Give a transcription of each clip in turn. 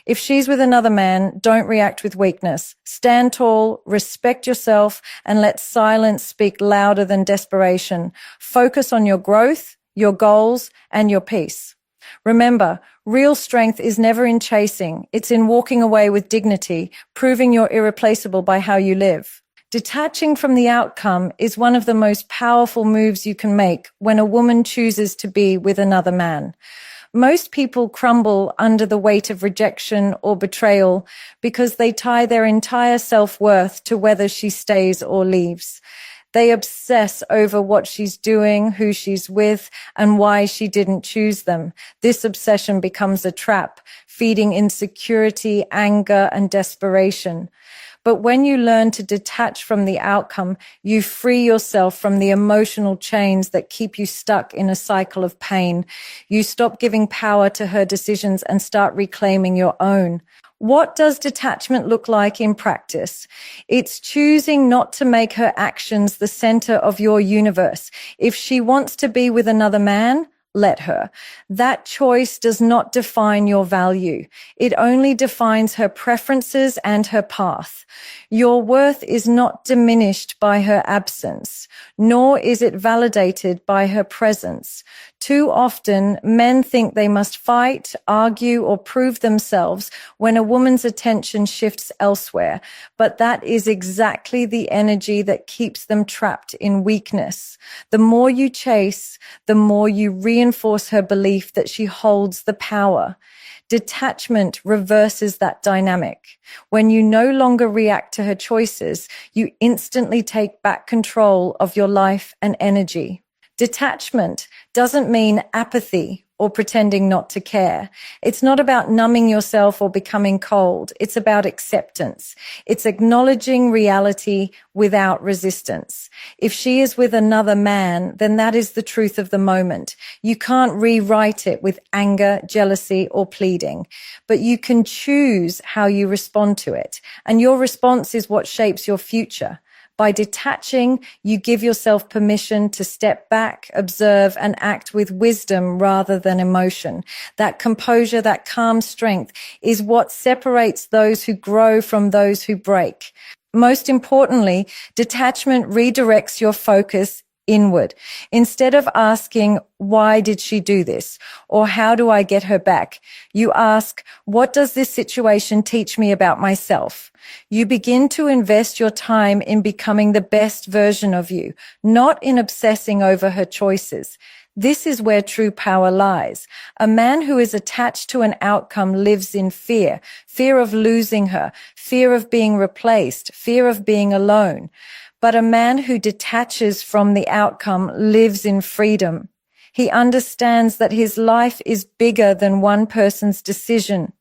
If she's with another man, don't react with weakness. Stand tall, respect yourself, and let silence speak louder than desperation. Focus on your growth, your goals, and your peace. Remember, real strength is never in chasing. It's in walking away with dignity, proving you're irreplaceable by how you live. Detaching from the outcome is one of the most powerful moves you can make when a woman chooses to be with another man. Most people crumble under the weight of rejection or betrayal because they tie their entire self-worth to whether she stays or leaves. They obsess over what she's doing, who she's with, and why she didn't choose them. This obsession becomes a trap, feeding insecurity, anger, and desperation. But when you learn to detach from the outcome, you free yourself from the emotional chains that keep you stuck in a cycle of pain. You stop giving power to her decisions and start reclaiming your own. What does detachment look like in practice? It's choosing not to make her actions the center of your universe. If she wants to be with another man, let her. That choice does not define your value. It only defines her preferences and her path. Your worth is not diminished by her absence, nor is it validated by her presence. Too often, men think they must fight, argue, or prove themselves when a woman's attention shifts elsewhere. But that is exactly the energy that keeps them trapped in weakness. The more you chase, the more you reinforce her belief that she holds the power. Detachment reverses that dynamic. When you no longer react to her choices, you instantly take back control of your life and energy. Detachment doesn't mean apathy or pretending not to care. It's not about numbing yourself or becoming cold. It's about acceptance. It's acknowledging reality without resistance. If she is with another man, then that is the truth of the moment. You can't rewrite it with anger, jealousy, or pleading, but you can choose how you respond to it. And your response is what shapes your future. By detaching, you give yourself permission to step back, observe, and act with wisdom rather than emotion. That composure, that calm strength is what separates those who grow from those who break. Most importantly, detachment redirects your focus inward. Instead of asking, why did she do this? Or how do I get her back? You ask, what does this situation teach me about myself? You begin to invest your time in becoming the best version of you, not in obsessing over her choices. This is where true power lies. A man who is attached to an outcome lives in fear, fear of losing her, fear of being replaced, fear of being alone. But a man who detaches from the outcome lives in freedom. He understands that his life is bigger than one person's decision.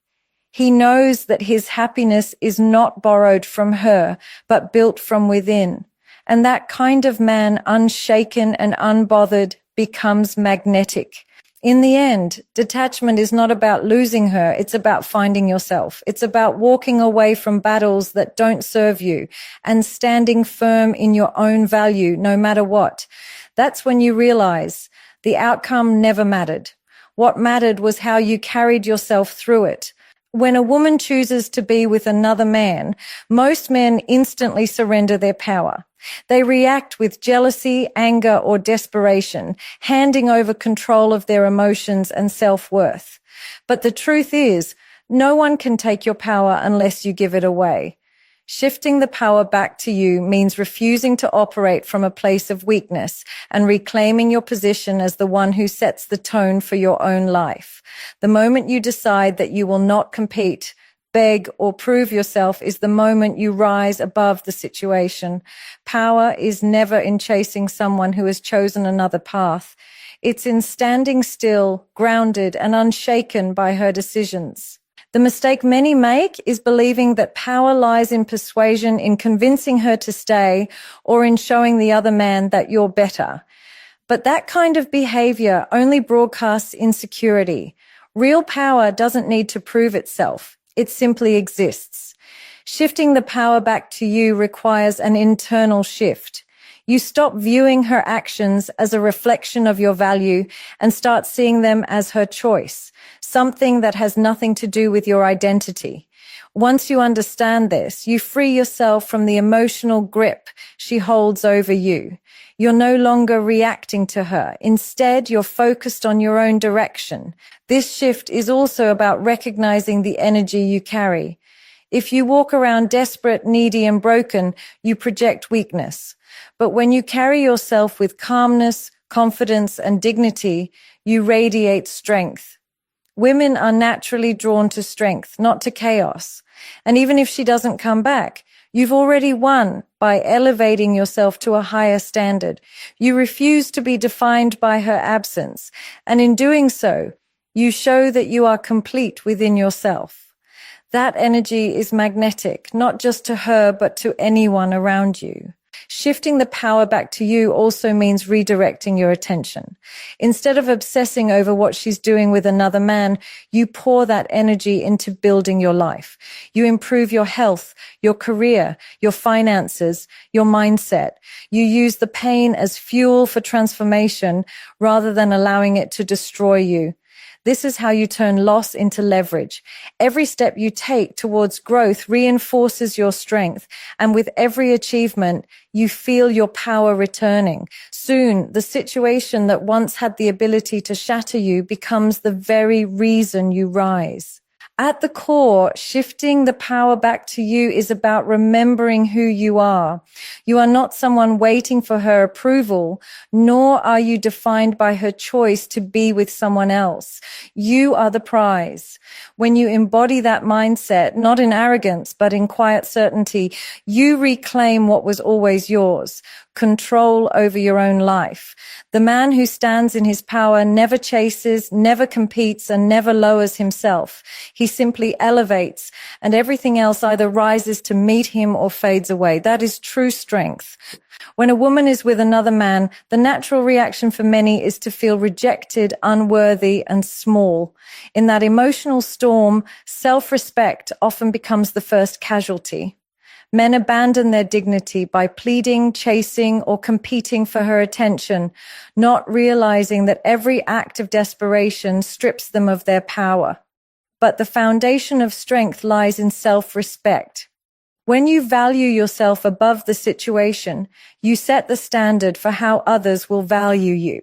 He knows that his happiness is not borrowed from her, but built from within. And that kind of man, unshaken and unbothered, becomes magnetic. In the end, detachment is not about losing her, it's about finding yourself. It's about walking away from battles that don't serve you and standing firm in your own value no matter what. That's when you realize the outcome never mattered. What mattered was how you carried yourself through it. When a woman chooses to be with another man, most men instantly surrender their power. They react with jealousy, anger, or desperation, handing over control of their emotions and self-worth. But the truth is, no one can take your power unless you give it away. Shifting the power back to you means refusing to operate from a place of weakness and reclaiming your position as the one who sets the tone for your own life. The moment you decide that you will not compete, beg, or prove yourself is the moment you rise above the situation. Power is never in chasing someone who has chosen another path. It's in standing still, grounded, and unshaken by her decisions. The mistake many make is believing that power lies in persuasion, in convincing her to stay, or in showing the other man that you're better. But that kind of behavior only broadcasts insecurity. Real power doesn't need to prove itself. It simply exists. Shifting the power back to you requires an internal shift. You stop viewing her actions as a reflection of your value and start seeing them as her choice. something that has nothing to do with your identity. Once you understand this, you free yourself from the emotional grip she holds over you. You're no longer reacting to her. Instead, you're focused on your own direction. This shift is also about recognizing the energy you carry. If you walk around desperate, needy, and broken, you project weakness. But when you carry yourself with calmness, confidence, and dignity, you radiate strength. Women are naturally drawn to strength, not to chaos. And even if she doesn't come back, you've already won by elevating yourself to a higher standard. You refuse to be defined by her absence. And in doing so, you show that you are complete within yourself. That energy is magnetic, not just to her, but to anyone around you. Shifting the power back to you also means redirecting your attention. Instead of obsessing over what she's doing with another man, you pour that energy into building your life. You improve your health, your career, your finances, your mindset. You use the pain as fuel for transformation rather than allowing it to destroy you. This is how you turn loss into leverage. Every step you take towards growth reinforces your strength, and with every achievement, you feel your power returning. Soon, the situation that once had the ability to shatter you becomes the very reason you rise. At the core, shifting the power back to you is about remembering who you are. You are not someone waiting for her approval, nor are you defined by her choice to be with someone else. You are the prize. When you embody that mindset, not in arrogance, but in quiet certainty, you reclaim what was always yours, control over your own life. The man who stands in his power never chases, never competes, and never lowers himself. He simply elevates, and everything else either rises to meet him or fades away. That is true strength. When a woman is with another man, the natural reaction for many is to feel rejected, unworthy, and small. In that emotional storm, self-respect often becomes the first casualty. Men abandon their dignity by pleading, chasing, or competing for her attention, not realizing that every act of desperation strips them of their power. But the foundation of strength lies in self-respect. When you value yourself above the situation, you set the standard for how others will value you.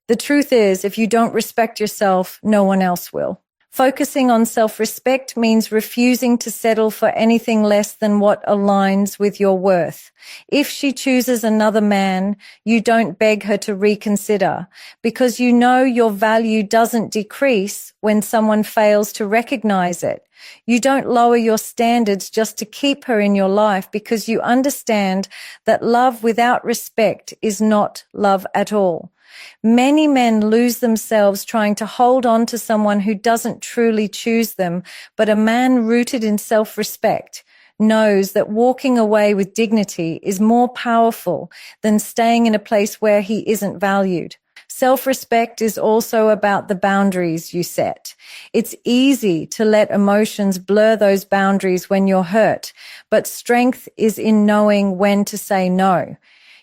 The truth is, if you don't respect yourself, no one else will. Focusing on self-respect means refusing to settle for anything less than what aligns with your worth. If she chooses another man, you don't beg her to reconsider, because you know your value doesn't decrease when someone fails to recognize it. You don't lower your standards just to keep her in your life, because you understand that love without respect is not love at all. Many men lose themselves trying to hold on to someone who doesn't truly choose them, but a man rooted in self-respect knows that walking away with dignity is more powerful than staying in a place where he isn't valued. Self-respect is also about the boundaries you set. It's easy to let emotions blur those boundaries when you're hurt, but strength is in knowing when to say no.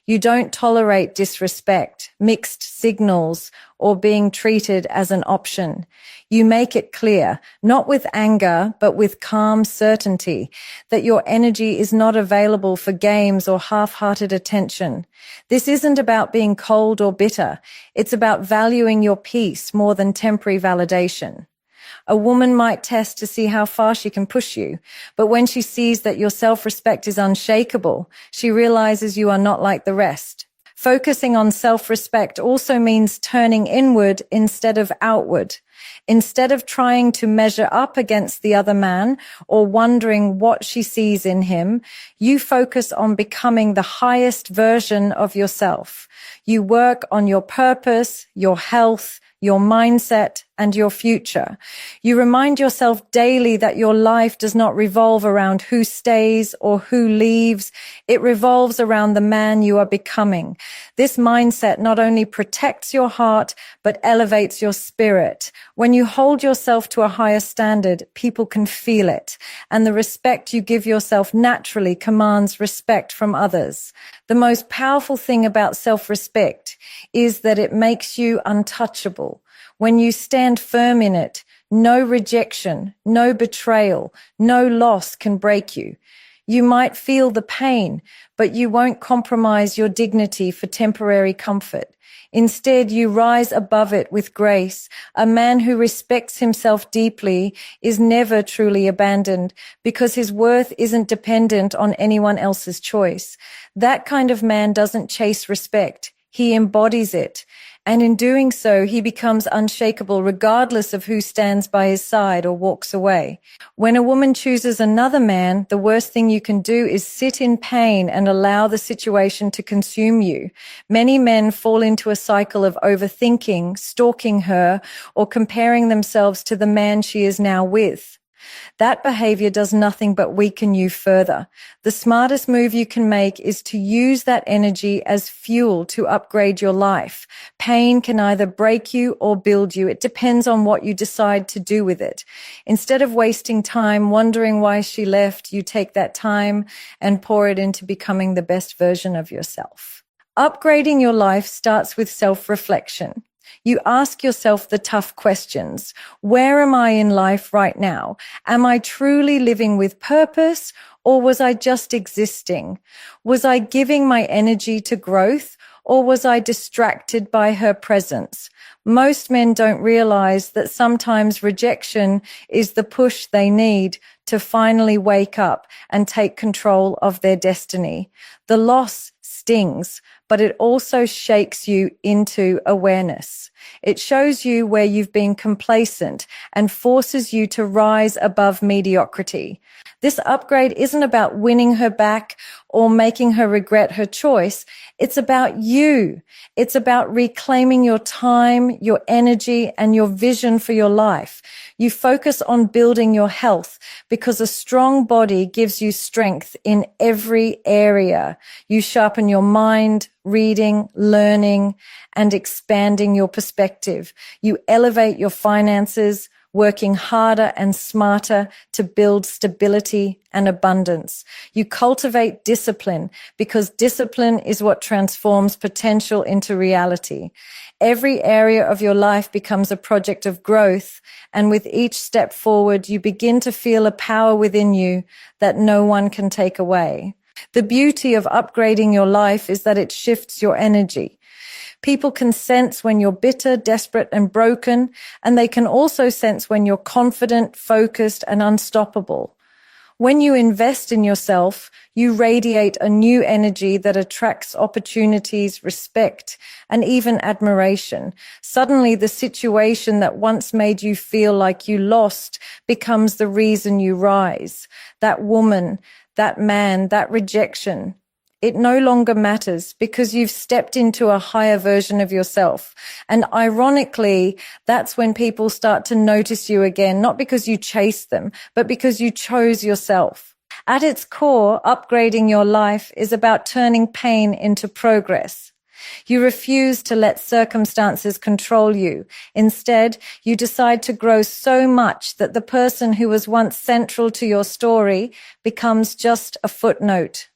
You don't tolerate disrespect, mixed signals, or being treated as an option. You make it clear, not with anger, but with calm certainty, that your energy is not available for games or half-hearted attention. This isn't about being cold or bitter. It's about valuing your peace more than temporary validation. A woman might test to see how far she can push you, but when she sees that your self-respect is unshakable, she realizes you are not like the rest. Focusing on self-respect also means turning inward instead of outward. Instead of trying to measure up against the other man or wondering what she sees in him, you focus on becoming the highest version of yourself. You work on your purpose, your health, your mindset, and your future. You remind yourself daily that your life does not revolve around who stays or who leaves. It revolves around the man you are becoming. This mindset not only protects your heart, but elevates your spirit. When you hold yourself to a higher standard, people can feel it, and the respect you give yourself naturally commands respect from others. The most powerful thing about self-respect is that it makes you untouchable. When you stand firm in it, No rejection, no betrayal, no loss can break you. You might feel the pain, but you won't compromise your dignity for temporary comfort. Instead, you rise above it with grace. A man who respects himself deeply is never truly abandoned because his worth isn't dependent on anyone else's choice. That kind of man doesn't chase respect. He embodies it. And in doing so, he becomes unshakable regardless of who stands by his side or walks away. When a woman chooses another man, the worst thing you can do is sit in pain and allow the situation to consume you. Many men fall into a cycle of overthinking, stalking her, or comparing themselves to the man she is now with. That behavior does nothing but weaken you further. The smartest move you can make is to use that energy as fuel to upgrade your life. Pain can either break you or build you. It depends on what you decide to do with it. Instead of wasting time wondering why she left, you take that time and pour it into becoming the best version of yourself. Upgrading your life starts with self-reflection. You ask yourself the tough questions. Where am I in life right now? Am I truly living with purpose, or was I just existing? Was I giving my energy to growth, or was I distracted by her presence? Most men don't realize that sometimes rejection is the push they need to finally wake up and take control of their destiny. The loss stings, but it also shakes you into awareness. It shows you where you've been complacent and forces you to rise above mediocrity. This upgrade isn't about winning her back or making her regret her choice. It's about you. It's about reclaiming your time, your energy, and your vision for your life. You focus on building your health because a strong body gives you strength in every area. You sharpen your mind, reading, learning, and expanding your perspective. You elevate your finances, working harder and smarter to build stability and abundance. You cultivate discipline because discipline is what transforms potential into reality. Every area of your life becomes a project of growth, and with each step forward, you begin to feel a power within you that no one can take away. The beauty of upgrading your life is that it shifts your energy. People can sense when you're bitter, desperate, and broken, and they can also sense when you're confident, focused, and unstoppable. When you invest in yourself, you radiate a new energy that attracts opportunities, respect, and even admiration. Suddenly, the situation that once made you feel like you lost becomes the reason you rise. That woman, that man, that rejection, it no longer matters because you've stepped into a higher version of yourself. And ironically, that's when people start to notice you again, not because you chased them, but because you chose yourself. At its core, upgrading your life is about turning pain into progress. You refuse to let circumstances control you. Instead, you decide to grow so much that the person who was once central to your story becomes just a footnote.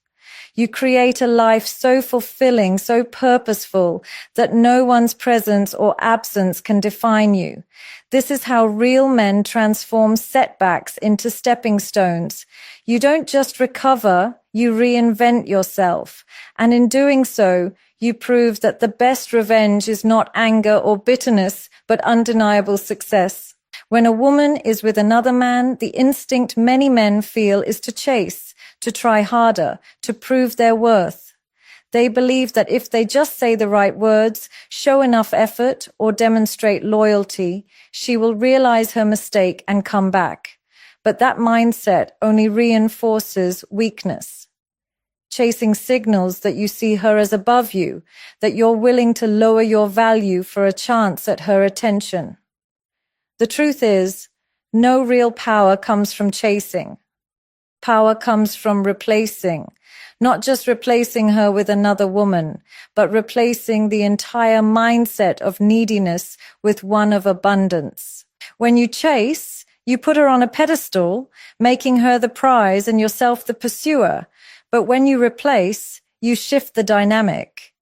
You create a life so fulfilling, so purposeful, that no one's presence or absence can define you. This is how real men transform setbacks into stepping stones. You don't just recover, you reinvent yourself. And in doing so, you prove that the best revenge is not anger or bitterness, but undeniable success. When a woman is with another man, the instinct many men feel is to chase, to try harder, to prove their worth. They believe that if they just say the right words, show enough effort, or demonstrate loyalty, she will realize her mistake and come back. But that mindset only reinforces weakness. Chasing signals that you see her as above you, that you're willing to lower your value for a chance at her attention. The truth is, no real power comes from chasing. Power comes from replacing, not just replacing her with another woman, but replacing the entire mindset of neediness with one of abundance. When you chase, you put her on a pedestal, making her the prize and yourself the pursuer. But when you replace, you shift the dynamic.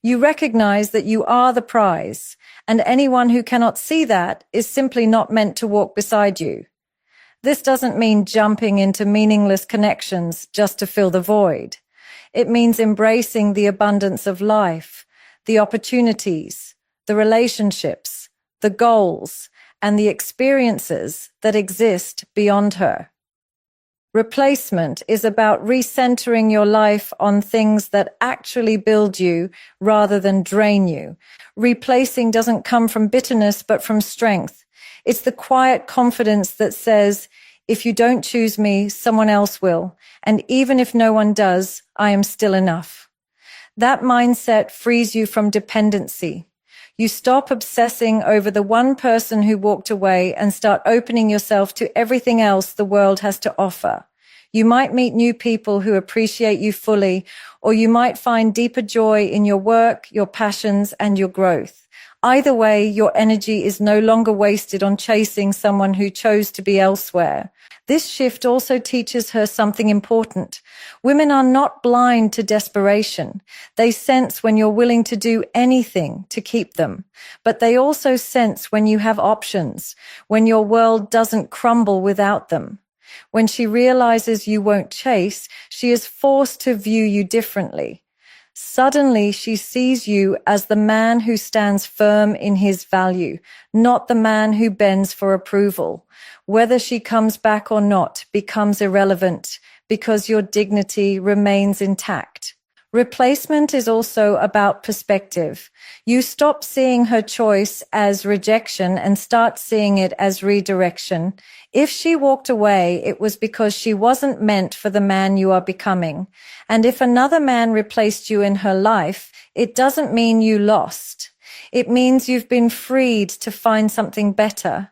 You recognize that you are the prize, and anyone who cannot see that is simply not meant to walk beside you. This doesn't mean jumping into meaningless connections just to fill the void. It means embracing the abundance of life, the opportunities, the relationships, the goals, and the experiences that exist beyond her. Replacement is about recentering your life on things that actually build you rather than drain you. Replacing doesn't come from bitterness, but from strength. It's the quiet confidence that says, if you don't choose me, someone else will. And even if no one does, I am still enough. That mindset frees you from dependency. You stop obsessing over the one person who walked away and start opening yourself to everything else the world has to offer. You might meet new people who appreciate you fully, or you might find deeper joy in your work, your passions, and your growth. Either way, your energy is no longer wasted on chasing someone who chose to be elsewhere. This shift also teaches her something important. Women are not blind to desperation. They sense when you're willing to do anything to keep them. But they also sense when you have options, when your world doesn't crumble without them. When she realizes you won't chase, she is forced to view you differently. Suddenly, she sees you as the man who stands firm in his value, not the man who bends for approval. Whether she comes back or not becomes irrelevant because your dignity remains intact. Replacement is also about perspective. You stop seeing her choice as rejection and start seeing it as redirection. If she walked away, it was because she wasn't meant for the man you are becoming. And if another man replaced you in her life, it doesn't mean you lost. It means you've been freed to find something better.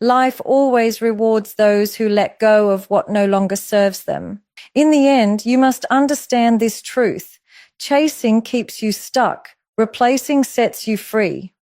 Life always rewards those who let go of what no longer serves them. In the end, you must understand this truth. Chasing keeps you stuck. Replacing sets you free.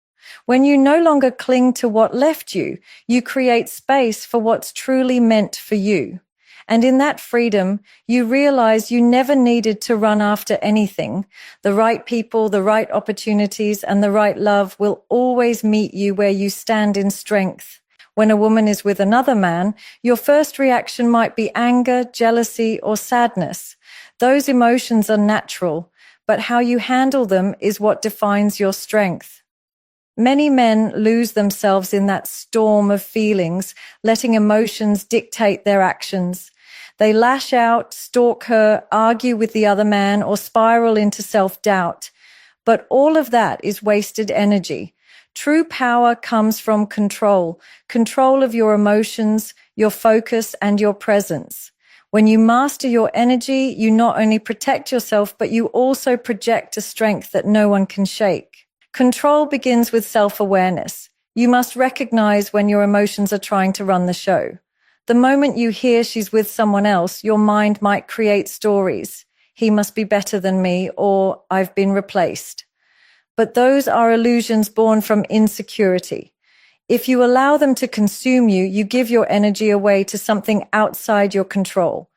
When you no longer cling to what left you, you create space for what's truly meant for you. And in that freedom, you realize you never needed to run after anything. The right people, the right opportunities, and the right love will always meet you where you stand in strength. When a woman is with another man, your first reaction might be anger, jealousy, or sadness. Those emotions are natural, but how you handle them is what defines your strength. Many men lose themselves in that storm of feelings, letting emotions dictate their actions. They lash out, stalk her, argue with the other man, or spiral into self-doubt. But all of that is wasted energy. True power comes from control of your emotions, your focus, and your presence. When you master your energy, you not only protect yourself, but you also project a strength that no one can shake. Control begins with self-awareness. You must recognize when your emotions are trying to run the show. The moment you hear she's with someone else, your mind might create stories. He must be better than me, or I've been replaced. But those are illusions born from insecurity. If you allow them to consume you, you give your energy away to something outside your control.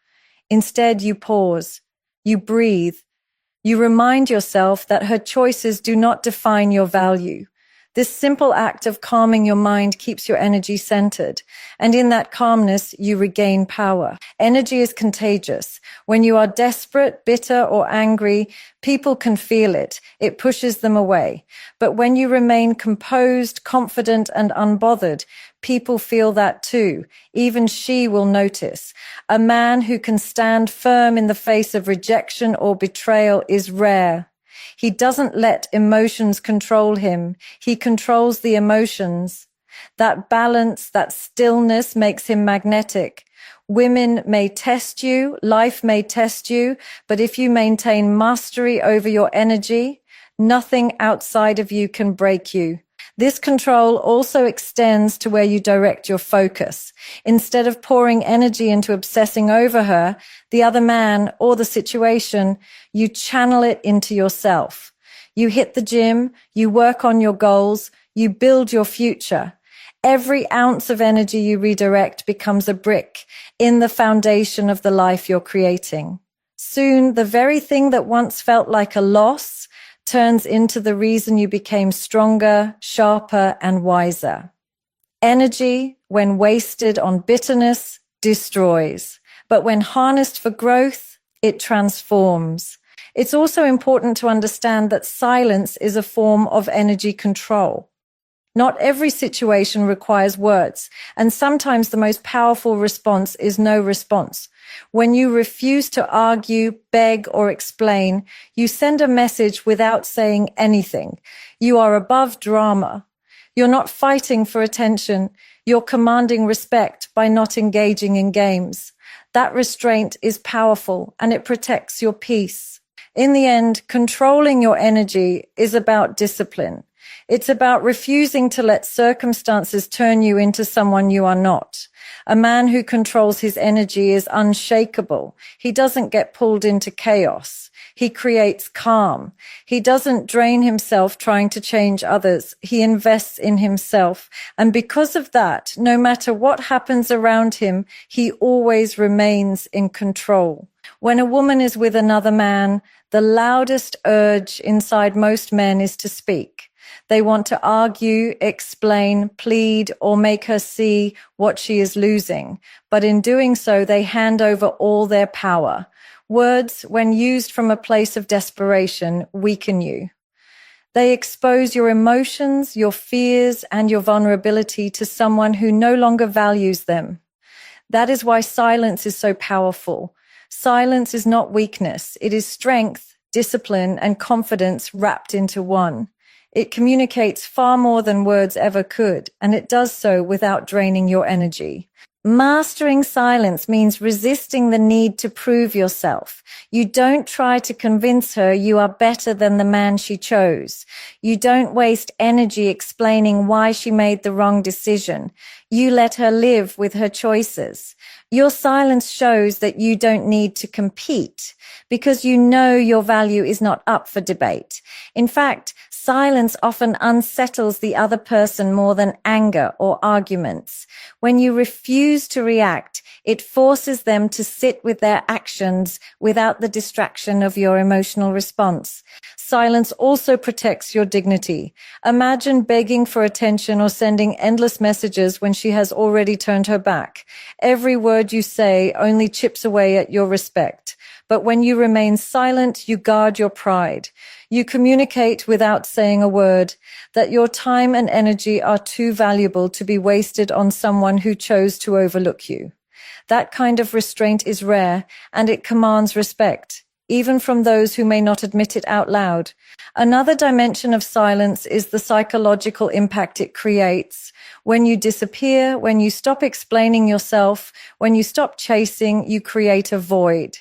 Instead, you pause, you breathe, you remind yourself that her choices do not define your value. This simple act of calming your mind keeps your energy centered, and in that calmness, you regain power. Energy is contagious. When you are desperate, bitter, or angry, people can feel it. It pushes them away. But when you remain composed, confident, and unbothered, people feel that too. Even she will notice. A man who can stand firm in the face of rejection or betrayal is rare. He doesn't let emotions control him. He controls the emotions. That balance, that stillness makes him magnetic. Women may test you, life may test you, but if you maintain mastery over your energy, nothing outside of you can break you. This control also extends to where you direct your focus. Instead of pouring energy into obsessing over her, the other man, or the situation, you channel it into yourself. You hit the gym, you work on your goals, you build your future. Every ounce of energy you redirect becomes a brick in the foundation of the life you're creating. Soon, the very thing that once felt like a loss turns into the reason you became stronger, sharper, and wiser. Energy, when wasted on bitterness, destroys. But when harnessed for growth, it transforms. It's also important to understand that silence is a form of energy control. Not every situation requires words, and sometimes the most powerful response is no response. When you refuse to argue, beg, or explain, you send a message without saying anything. You are above drama. You're not fighting for attention. You're commanding respect by not engaging in games. That restraint is powerful, and it protects your peace. In the end, controlling your energy is about discipline. It's about refusing to let circumstances turn you into someone you are not. A man who controls his energy is unshakable. He doesn't get pulled into chaos. He creates calm. He doesn't drain himself trying to change others. He invests in himself. And because of that, no matter what happens around him, he always remains in control. When a woman is with another man, the loudest urge inside most men is to speak. They want to argue, explain, plead, or make her see what she is losing. But in doing so, they hand over all their power. Words, when used from a place of desperation, weaken you. They expose your emotions, your fears, and your vulnerability to someone who no longer values them. That is why silence is so powerful. Silence is not weakness. It is strength, discipline, and confidence wrapped into one. It communicates far more than words ever could, and it does so without draining your energy. Mastering silence means resisting the need to prove yourself. You don't try to convince her you are better than the man she chose. You don't waste energy explaining why she made the wrong decision. You let her live with her choices. Your silence shows that you don't need to compete because you know your value is not up for debate. In fact, silence often unsettles the other person more than anger or arguments. When you refuse to react, it forces them to sit with their actions without the distraction of your emotional response. Silence also protects your dignity. Imagine begging for attention or sending endless messages when she has already turned her back. Every word you say only chips away at your respect. But when you remain silent, you guard your pride. You communicate without saying a word that your time and energy are too valuable to be wasted on someone who chose to overlook you. That kind of restraint is rare, and it commands respect, even from those who may not admit it out loud. Another dimension of silence is the psychological impact it creates. When you disappear, when you stop explaining yourself, when you stop chasing, you create a void.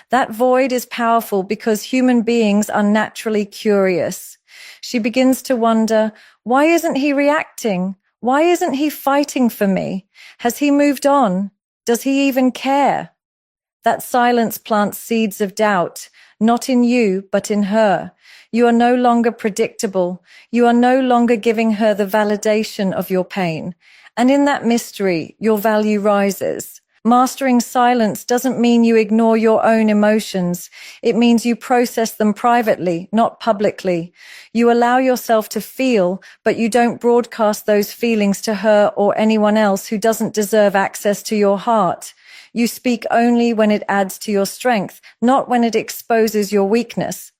That void is powerful because human beings are naturally curious. She begins to wonder, why isn't he reacting? Why isn't he fighting for me? Has he moved on? Does he even care? That silence plants seeds of doubt, not in you, but in her. You are no longer predictable. You are no longer giving her the validation of your pain. And in that mystery, your value rises. Mastering silence doesn't mean you ignore your own emotions. It means you process them privately, not publicly. You allow yourself to feel, but you don't broadcast those feelings to her or anyone else who doesn't deserve access to your heart. You speak only when it adds to your strength, not when it exposes your weakness.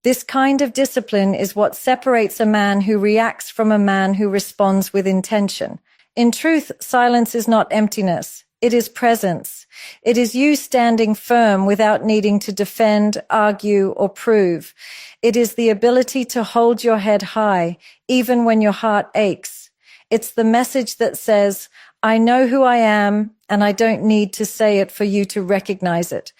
This kind of discipline is what separates a man who reacts from a man who responds with intention. In truth, silence is not emptiness. It is presence. It is you standing firm without needing to defend, argue, or prove. It is the ability to hold your head high, even when your heart aches. It's the message that says, I know who I am, and I don't need to say it for you to recognize it.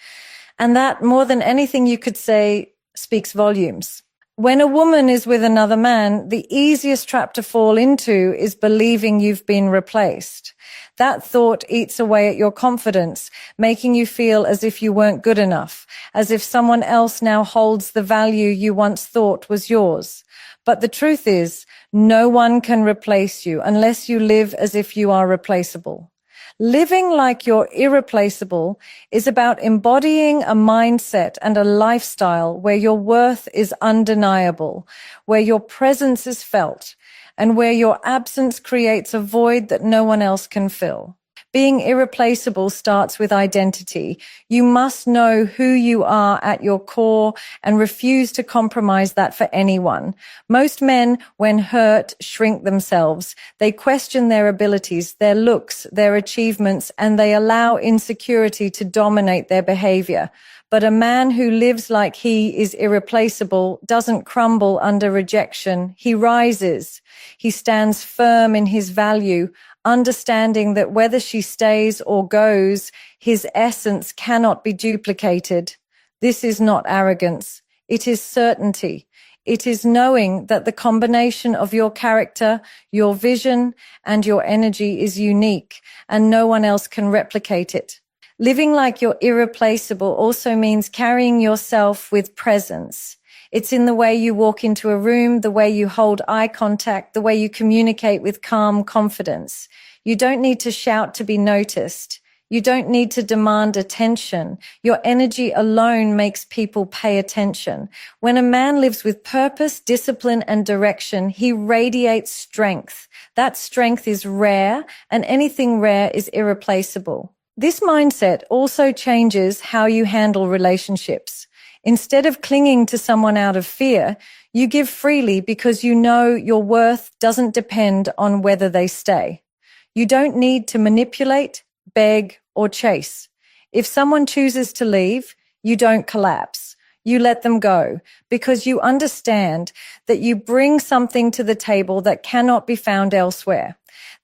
And that, more than anything you could say, speaks volumes. When a woman is with another man, the easiest trap to fall into is believing you've been replaced. That thought eats away at your confidence, making you feel as if you weren't good enough, as if someone else now holds the value you once thought was yours. But the truth is, no one can replace you unless you live as if you are replaceable. Living like you're irreplaceable is about embodying a mindset and a lifestyle where your worth is undeniable, where your presence is felt, and where your absence creates a void that no one else can fill. Being irreplaceable starts with identity. You must know who you are at your core and refuse to compromise that for anyone. Most men, when hurt, shrink themselves. They question their abilities, their looks, their achievements, and they allow insecurity to dominate their behavior. But a man who lives like he is irreplaceable doesn't crumble under rejection. He rises. He stands firm in his value, understanding that whether she stays or goes, his essence cannot be duplicated. This is not arrogance. It is certainty. It is knowing that the combination of your character, your vision, and your energy is unique, and no one else can replicate it. Living like you're irreplaceable also means carrying yourself with presence. It's in the way you walk into a room, the way you hold eye contact, the way you communicate with calm confidence. You don't need to shout to be noticed. You don't need to demand attention. Your energy alone makes people pay attention. When a man lives with purpose, discipline, and direction, he radiates strength. That strength is rare, and anything rare is irreplaceable. This mindset also changes how you handle relationships. Instead of clinging to someone out of fear, you give freely because you know your worth doesn't depend on whether they stay. You don't need to manipulate, beg, or chase. If someone chooses to leave, you don't collapse. You let them go because you understand that you bring something to the table that cannot be found elsewhere.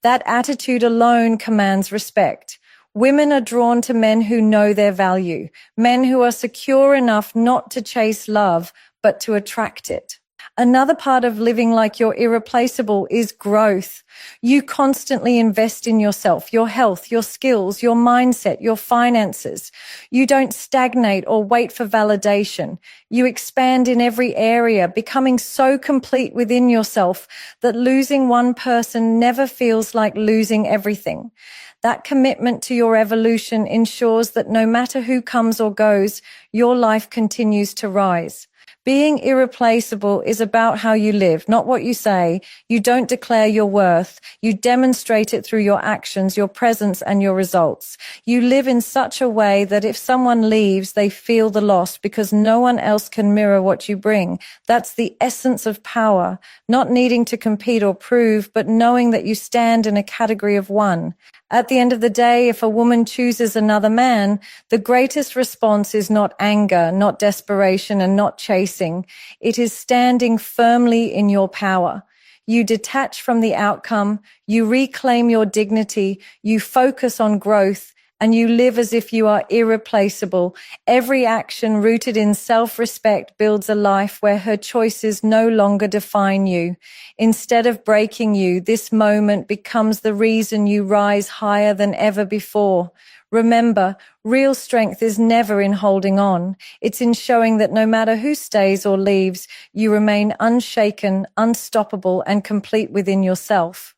That attitude alone commands respect. Women are drawn to men who know their value, men who are secure enough not to chase love, but to attract it. Another part of living like you're irreplaceable is growth. You constantly invest in yourself, your health, your skills, your mindset, your finances. You don't stagnate or wait for validation. You expand in every area, becoming so complete within yourself that losing one person never feels like losing everything. That commitment to your evolution ensures that no matter who comes or goes, your life continues to rise. Being irreplaceable is about how you live, not what you say. You don't declare your worth. You demonstrate it through your actions, your presence, and your results. You live in such a way that if someone leaves, they feel the loss because no one else can mirror what you bring. That's the essence of power, not needing to compete or prove, but knowing that you stand in a category of one. At the end of the day, if a woman chooses another man, the greatest response is not anger, not desperation, and not chasing. It is standing firmly in your power. You detach from the outcome, you reclaim your dignity, you focus on growth, and you live as if you are irreplaceable. Every action rooted in self-respect builds a life where her choices no longer define you. Instead of breaking you, this moment becomes the reason you rise higher than ever before. Remember, real strength is never in holding on. It's in showing that no matter who stays or leaves, you remain unshaken, unstoppable, and complete within yourself.